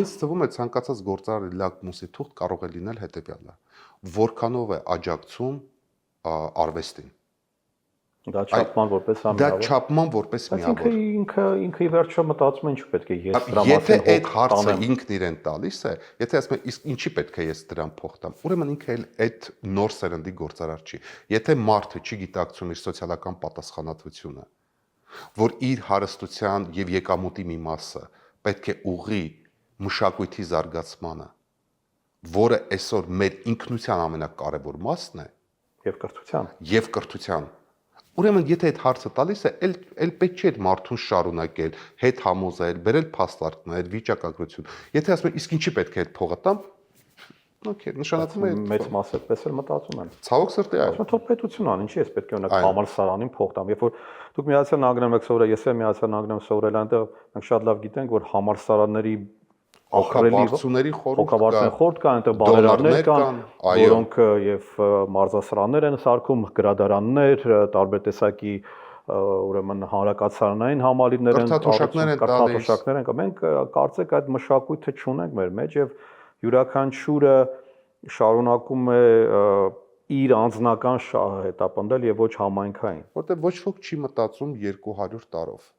Ինձ թվում է ցանկացած գործարարի լակմուսի թուղթ կարող է լինել հետևյալը. որքանով է աջակցում արվեստին։ Դա չափման որպես Դա չափման որպես միավոր։ Ինքը ի վերջո մտածում է ինչ պետք է ես դրա Եթե մասին այդ հարցը ինքն իրեն տալիս է, եթե ասում է իսկ ինչի պետք է ես դրան փող տամ, ուրեմն ինքը այդ նոր սերնդի գործարար չի։ Եթե մարդը չի գիտակցում իր սոցիալական պատասխանատվությունը, որ իր հարստության եւ եկամուտի մի մասը պետք է ուղղի մշակույթի զարգացմանը, որը այսօր մեր ինքնության ամենակարևոր մասն է, եւ կրթության։ Ուրեմն եթե այդ հարցը տալիս է, էլ պետք չէ այդ մարդուն շարունակել, հետ համոզել, բերել փաստարկներ, վիճակագրություն։ Եթե ասում են իսկ ինչի պետք է այդ փողը տամ, օքեյ, նշանակում է մեծ մասը այդպես էլ մտածում են։ Ցավոք սրտի այո։ Ասում թող պետություն անի, ինչի՞ էս պետք է օրինակ համալսարանին փող տամ, երբ որ դուք Միացյալ Նահանգներում եք սովորել, ես եմ Միացյալ Նահանգներում սովորել, այնտեղ մենք շատ լավ գիտենք, որ համալսարանների Ոխաբարձուների խորհուրդ կա, այնտեղ բարերարներ կան, որոնք եւ մարզասրաններ են սարքում, գրադարաններ, տարբեր տեսակի ուրեմն հանրակացարանային համալիրներ են, կրթաթոշակներ են, մենք կարծեք այդ մշակույթը չունենք մեր մեջ եւ յուրաքանչյուրը շարունակում է իր անձնական շահը հետապնդել եւ ոչ համայնքային, որտեղ ոչ ոք չի մտածում 200 տարով։